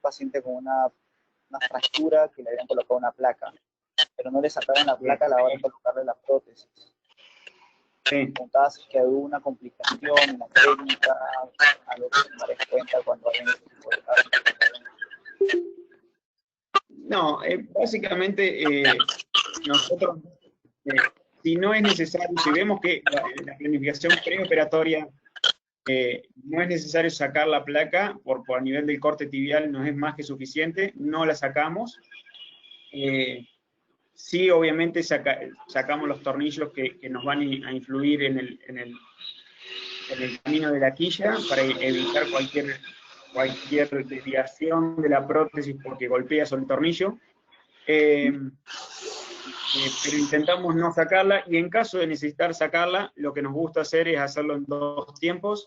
paciente con una fractura que le habían colocado una placa, pero no le sacaron la placa a la hora de colocarle la prótesis. Sí. Contabas que hubo una complicación en la técnica, algo que tomar en cuenta cuando hay este tipo de casos. No, básicamente nosotros, si no es necesario, si vemos que la planificación preoperatoria no es necesario sacar la placa, por a nivel del corte tibial no es más que suficiente, no la sacamos. Sí, obviamente sacamos los tornillos que nos van a influir en el camino de la quilla para evitar cualquier desviación de la prótesis porque golpea sobre el tornillo. pero intentamos no sacarla, y en caso de necesitar sacarla, lo que nos gusta hacer es hacerlo en 2 tiempos,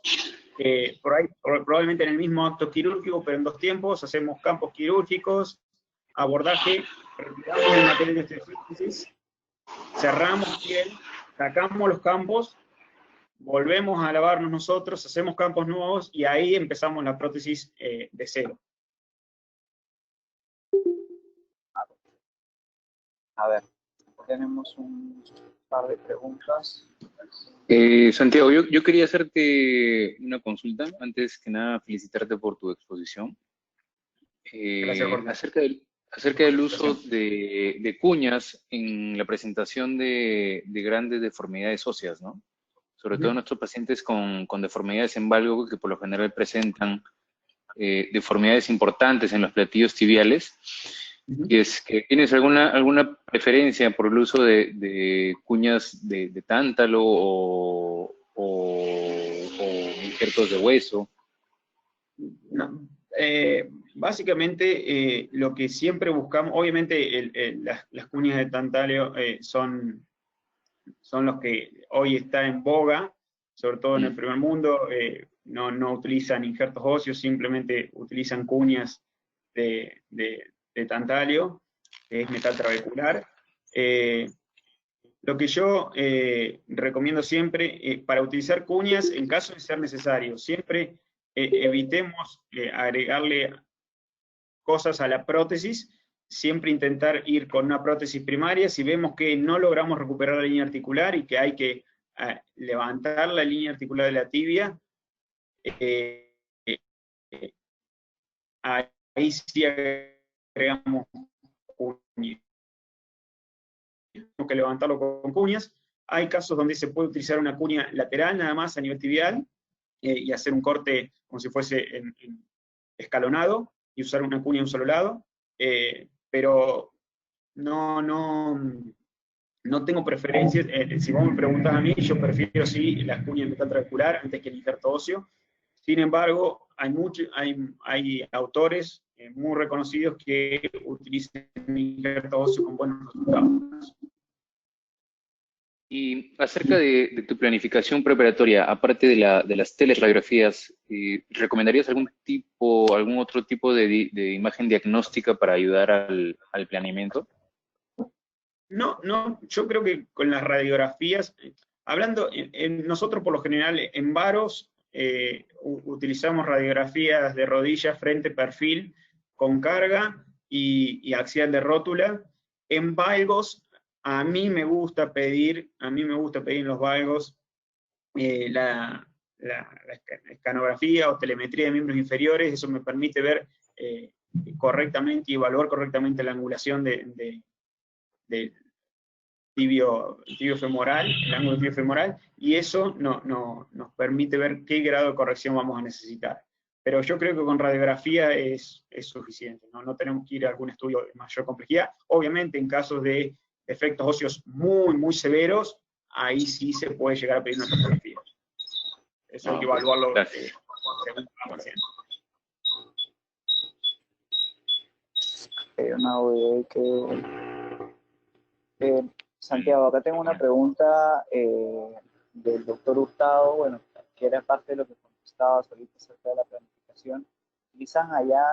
por ahí, probablemente en el mismo acto quirúrgico, pero en 2 tiempos, hacemos campos quirúrgicos, abordaje, retiramos el material de osteosíntesis, cerramos piel, sacamos los campos, volvemos a lavarnos nosotros, hacemos campos nuevos, y ahí empezamos la prótesis de cero. A ver, tenemos un par de preguntas. Santiago, yo quería hacerte una consulta. Antes que nada, felicitarte por tu exposición. Gracias, Jorge. Acerca del uso de cuñas en la presentación de grandes deformidades óseas, ¿no? Sobre todo nuestros pacientes con deformidades en valgo, que por lo general presentan deformidades importantes en los platillos tibiales. Y es que ¿tienes alguna preferencia por el uso de cuñas de tántalo o injertos de hueso? No, básicamente lo que siempre buscamos, obviamente las cuñas de tantalio son los que hoy está en boga, sobre todo en el primer mundo. No utilizan injertos óseos, simplemente utilizan cuñas de tantalio, que es metal trabecular. Lo que yo recomiendo siempre, para utilizar cuñas, en caso de ser necesario, siempre evitemos agregarle cosas a la prótesis, siempre intentar ir con una prótesis primaria. Si vemos que no logramos recuperar la línea articular y que hay que levantar la línea articular de la tibia, ahí sí agregamos cuñas. Tenemos que levantarlo con cuñas. Hay casos donde se puede utilizar una cuña lateral nada más a nivel tibial y hacer un corte como si fuese escalonado y usar una cuña de un solo lado, pero no tengo preferencias. Si vos me preguntás a mí, yo prefiero sí las cuñas de metal trabecular antes que el injerto óseo. Sin embargo, hay autores muy reconocidos que utilizan el injerto óseo con buenos resultados. Y acerca de tu planificación preparatoria, aparte de las teleradiografías, ¿recomendarías algún otro tipo de imagen diagnóstica para ayudar al planeamiento? No, yo creo que con las radiografías, hablando, nosotros por lo general en varos utilizamos radiografías de rodilla, frente, perfil, con carga y axial de rótula. En valgos, a mí me gusta pedir en los valgos la escanografía o telemetría de miembros inferiores. Eso me permite ver correctamente y evaluar correctamente la angulación del tibio femoral, el ángulo tibio femoral, y eso nos permite ver qué grado de corrección vamos a necesitar. Pero yo creo que con radiografía es suficiente, ¿no? No tenemos que ir a algún estudio de mayor complejidad. Obviamente, en casos de efectos óseos muy severos, ahí sí se puede llegar a pedir una tomografía. Eso hay que evaluarlo según cada paciente. Santiago, acá tengo una pregunta del doctor Hurtado, bueno, que era parte de lo que contestabas ahorita acerca de la planificación. ¿Utilizan allá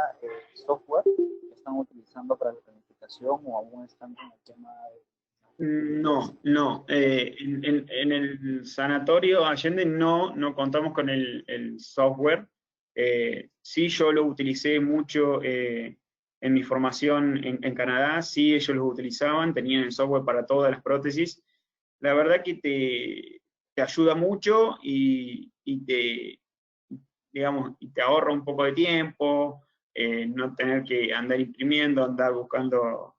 software que están utilizando para la planificación o aún están con el tema de... No. En el sanatorio Allende no contamos con el software. Sí, yo lo utilicé mucho en mi formación en Canadá. Sí, ellos lo utilizaban, tenían el software para todas las prótesis. La verdad que te ayuda mucho y te ahorra un poco de tiempo, no tener que andar imprimiendo, andar buscando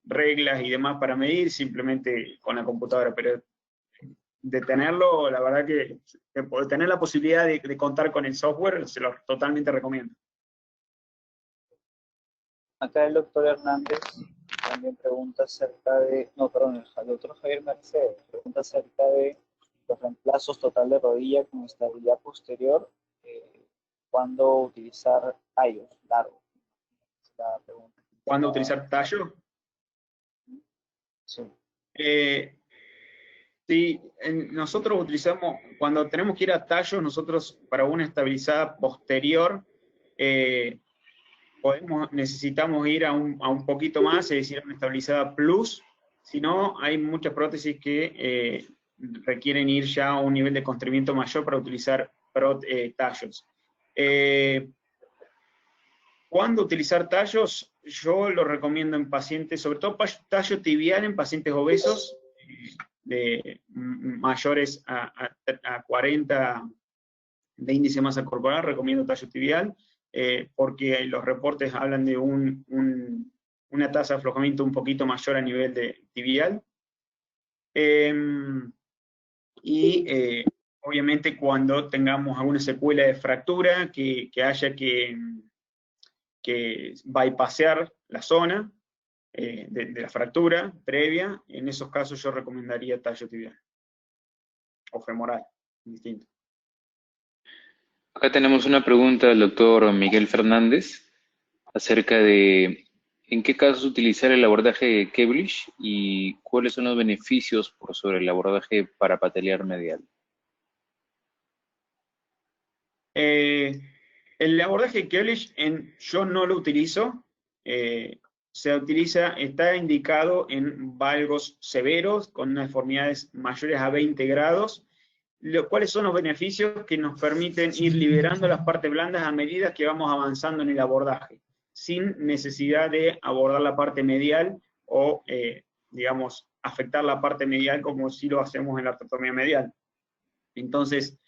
reglas y demás para medir, simplemente con la computadora. Pero de tenerlo, la verdad que de tener la posibilidad de contar con el software, se lo totalmente recomiendo. Acá el doctor Hernández también pregunta acerca de, el doctor Javier Mercedes pregunta acerca de los reemplazos total de rodilla con estabilidad posterior, cuándo utilizar tallos largos. ¿Cuándo utilizar tallo? Sí. Sí, nosotros utilizamos, cuando tenemos que ir a tallos, nosotros para una estabilizada posterior, necesitamos ir a un poquito más, es decir, a una estabilizada plus. Si no, hay muchas prótesis que requieren ir ya a un nivel de constreñimiento mayor para utilizar tallos. ¿Cuándo utilizar tallos? Yo lo recomiendo en pacientes, sobre todo tallo tibial en pacientes obesos, de mayores a 40 de índice de masa corporal, recomiendo tallo tibial, porque los reportes hablan de una tasa de aflojamiento un poquito mayor a nivel de tibial. Obviamente cuando tengamos alguna secuela de fractura, que haya que bypassear la zona de la fractura previa, en esos casos yo recomendaría tallo tibial o femoral, distinto. Acá tenemos una pregunta del doctor Miguel Fernández acerca de en qué casos utilizar el abordaje de Keblish y cuáles son los beneficios por sobre el abordaje parapateliar medial. El abordaje de Keblish yo no lo utilizo. Está indicado en valgos severos con unas deformidades mayores a 20 grados. ¿Cuáles son los beneficios? Que nos permiten ir liberando las partes blandas a medida que vamos avanzando en el abordaje, sin necesidad de abordar la parte medial o, digamos, afectar la parte medial como si lo hacemos en la artrotomía medial. Entonces,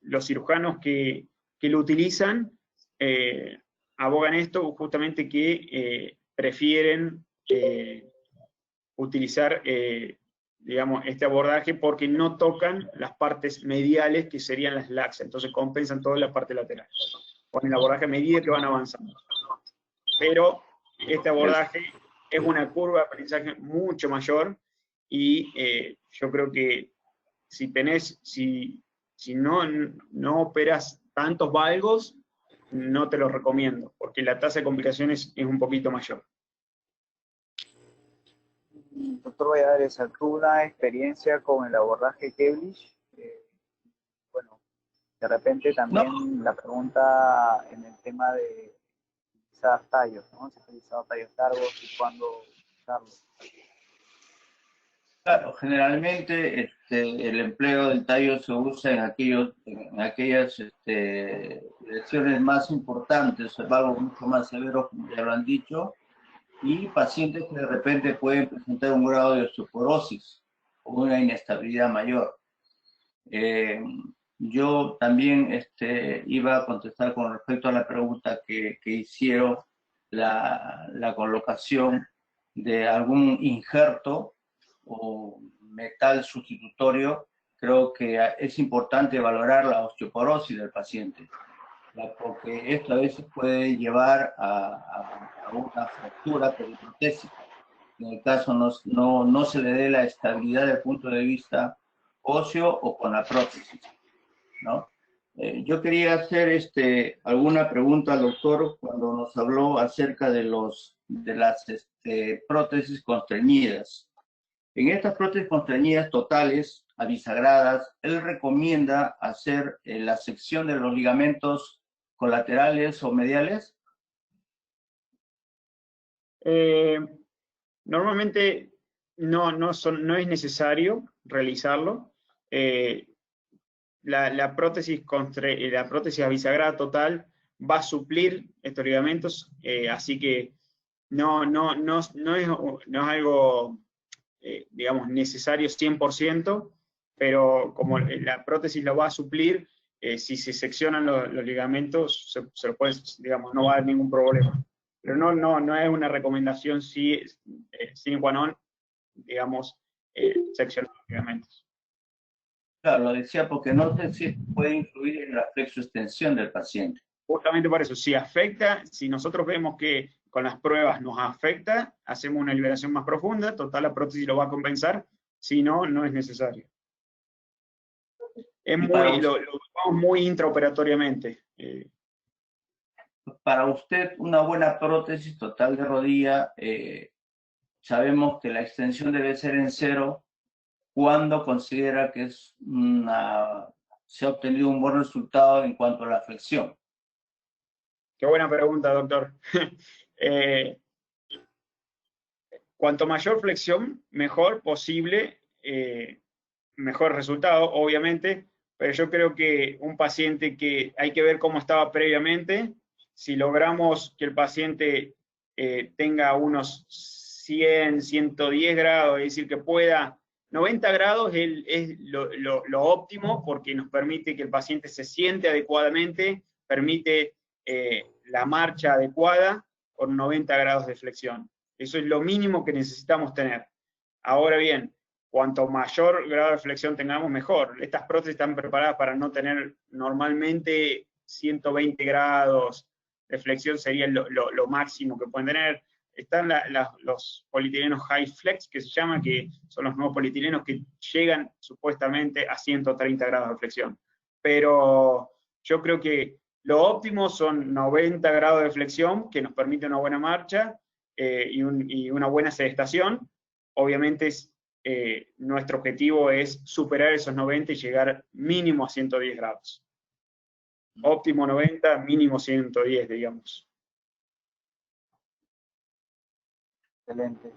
los cirujanos que lo utilizan abogan esto justamente que prefieren utilizar digamos, este abordaje porque no tocan las partes mediales que serían las laxas, entonces compensan toda la parte lateral con el abordaje a medida que van avanzando. Pero este abordaje es una curva de aprendizaje mucho mayor y yo creo que si no operas tantos valgos, no te lo recomiendo, porque la tasa de complicaciones es un poquito mayor. Doctor Valladares, ¿tuvo una experiencia con el abordaje Keblish? Bueno, de repente también la pregunta en el tema de utilizar tallos, ¿no? Si ha utilizado tallos largos y cuándo usarlos. Claro, generalmente el empleo del tallo se usa en aquellas lesiones más importantes, valgos mucho más severos, como ya lo han dicho, y pacientes que de repente pueden presentar un grado de osteoporosis o una inestabilidad mayor. Yo también iba a contestar con respecto a la pregunta que hicieron, la colocación de algún injerto o metal sustitutorio. Creo que es importante valorar la osteoporosis del paciente, porque esto a veces puede llevar a una fractura periprotésica. En el caso no se le dé la estabilidad desde el punto de vista óseo o con la prótesis, ¿no? Yo quería hacer alguna pregunta al doctor cuando nos habló acerca de las prótesis constreñidas. En estas prótesis constreñidas totales, abisagradas, él recomienda hacer la sección de los ligamentos colaterales o mediales. Normalmente no es necesario realizarlo. La prótesis abisagrada total va a suplir estos ligamentos, así que no es algo, digamos, necesario 100%, pero como la prótesis lo va a suplir, si se seccionan los ligamentos, se lo puede, digamos, no va a haber ningún problema. Pero no es una recomendación sine qua non, digamos, seccionar los ligamentos. Claro, lo decía porque no sé si puede influir en la flexoextensión del paciente. Justamente por eso, si nosotros vemos que con las pruebas nos afecta, hacemos una liberación más profunda, total la prótesis lo va a compensar, si no, no es necesario. Lo vamos muy intraoperatoriamente. Para usted, una buena prótesis total de rodilla sabemos que la extensión debe ser en 0 cuando considera que se ha obtenido un buen resultado en cuanto a la flexión. Qué buena pregunta, doctor. Cuanto mayor flexión, mejor posible, mejor resultado, obviamente, pero yo creo que un paciente que hay que ver cómo estaba previamente, si logramos que el paciente tenga unos 100, 110 grados, es decir, que pueda, 90 grados es lo óptimo porque nos permite que el paciente se siente adecuadamente, permite la marcha adecuada con 90 grados de flexión. Eso es lo mínimo que necesitamos tener. Ahora bien, cuanto mayor grado de flexión tengamos, mejor. Estas prótesis están preparadas para no tener normalmente 120 grados de flexión, sería lo máximo que pueden tener. Están los polietilenos high flex, que se llaman, que son los nuevos polietilenos que llegan supuestamente a 130 grados de flexión. Pero yo creo que lo óptimo son 90 grados de flexión, que nos permite una buena marcha y una buena sedestación. Obviamente nuestro objetivo es superar esos 90 y llegar mínimo a 110 grados. Óptimo 90, mínimo 110, digamos. Excelente.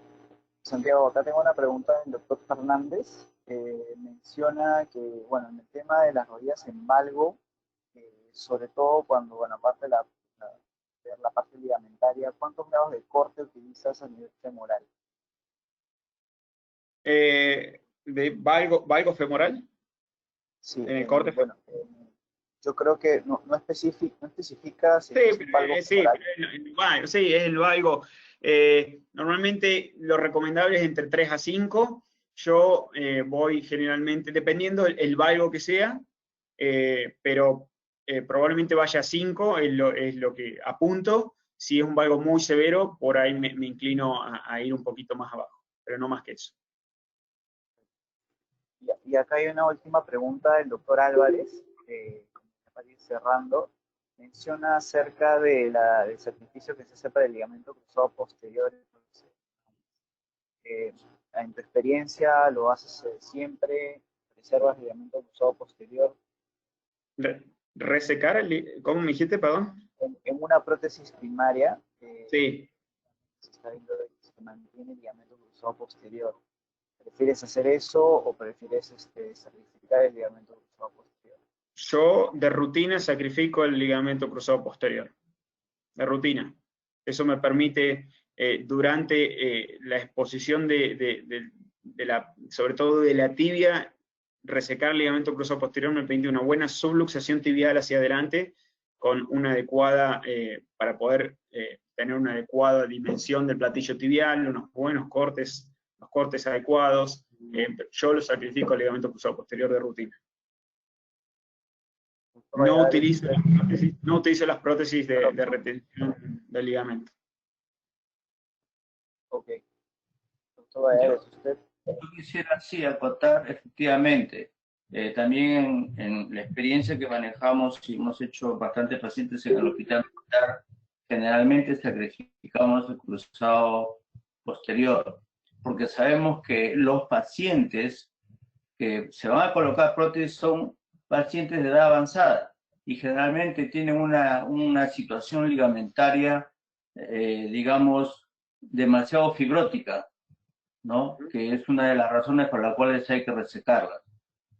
Santiago, acá tengo una pregunta del doctor Fernández. Menciona que, bueno, en el tema de las rodillas en valgo, sobre todo cuando, bueno, aparte de la parte ligamentaria, ¿cuántos grados de corte utilizas a nivel femoral? ¿De valgo femoral? Sí, ¿En el corte? bueno, yo creo que no especifica si Sí, es un valgo femoral. sí, es el valgo. Normalmente lo recomendable es entre 3 a 5. Yo voy generalmente, dependiendo el valgo que sea, pero probablemente vaya a 5, es lo que apunto. Si es un valgo muy severo, por ahí me inclino a ir un poquito más abajo, pero no más que eso. Y acá hay una última pregunta del doctor Álvarez, para ir cerrando. Menciona acerca del sacrificio que se hace para el ligamento cruzado posterior. En tu experiencia, ¿lo haces siempre? ¿Reservas el ligamento cruzado posterior? ¿Resecar? ¿Cómo me dijiste, perdón? En una prótesis primaria, Sí. se está viendo que se mantiene el ligamento cruzado posterior. ¿Prefieres hacer eso o prefieres sacrificar el ligamento cruzado posterior? Yo de rutina sacrifico el ligamento cruzado posterior. De rutina. Eso me permite, durante la exposición sobre todo de la tibia, resecar el ligamento cruzado posterior me permite una buena subluxación tibial hacia adelante, con una adecuada, para poder tener una adecuada dimensión del platillo tibial, unos buenos cortes, los cortes adecuados. Yo lo sacrifico el ligamento cruzado posterior de rutina. No utilizo las prótesis de retención del ligamento. Ok. Doctor Valladares, ¿usted? Yo quisiera sí acotar, efectivamente, también en la experiencia que manejamos y hemos hecho bastantes pacientes en el hospital militar, generalmente sacrificamos el cruzado posterior, porque sabemos que los pacientes que se van a colocar prótesis son pacientes de edad avanzada y generalmente tienen una situación ligamentaria, digamos, demasiado fibrótica, ¿no? Que es una de las razones por las cuales hay que resecarlas.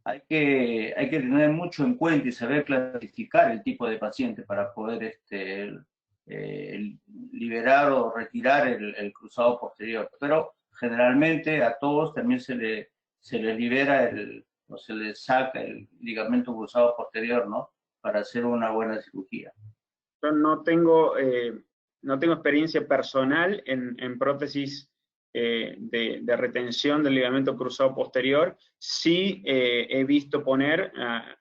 Hay que tener mucho en cuenta y saber clasificar el tipo de paciente para poder liberar o retirar el cruzado posterior. Pero generalmente a todos también se les libera o se les saca el ligamento cruzado posterior, ¿no? Para hacer una buena cirugía. Yo no tengo experiencia personal en prótesis de retención del ligamento cruzado posterior. Sí he visto poner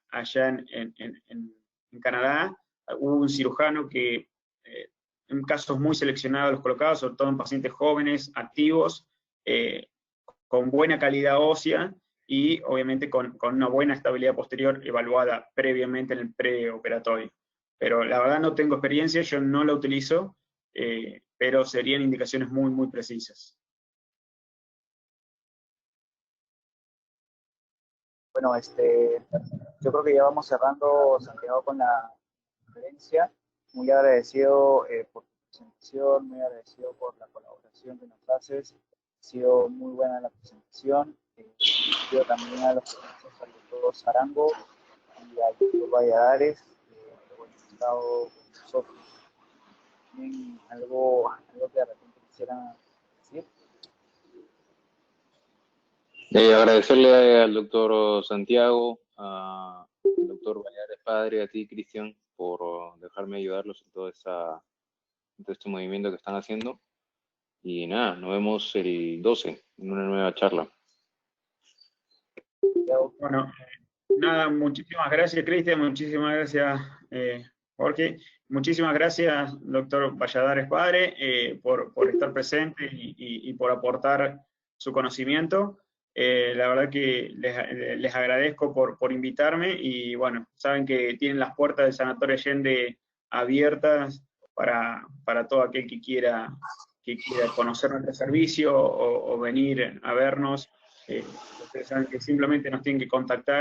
allá en Canadá, hubo un cirujano que en casos muy seleccionados los colocaba, sobre todo en pacientes jóvenes, activos, con buena calidad ósea y obviamente con una buena estabilidad posterior evaluada previamente en el preoperatorio. Pero la verdad no tengo experiencia, yo no la utilizo, pero serían indicaciones muy, muy precisas. Bueno, yo creo que ya vamos cerrando, Santiago, con la conferencia. Muy agradecido por tu presentación, muy agradecido por la colaboración que nos haces. Ha sido muy buena la presentación. Pido también a los profesores, al doctor Zarango y al doctor Valladares, que han estado con nosotros. ¿Tienen algo que de repente quisieran decir? Agradecerle al doctor Santiago, al doctor Valladares Padre, a ti, Cristian, por dejarme ayudarlos en todo este movimiento que están haciendo. Y nada, nos vemos el 12 en una nueva charla. Bueno, nada, muchísimas gracias, Cristian, muchísimas gracias, Jorge, muchísimas gracias, doctor Valladares Padre, por estar presente y por aportar su conocimiento. La verdad que les agradezco por invitarme y bueno, saben que tienen las puertas del Sanatorio Allende abiertas para todo aquel que quiera conocer nuestro servicio o venir a vernos. Ustedes saben que simplemente nos tienen que contactar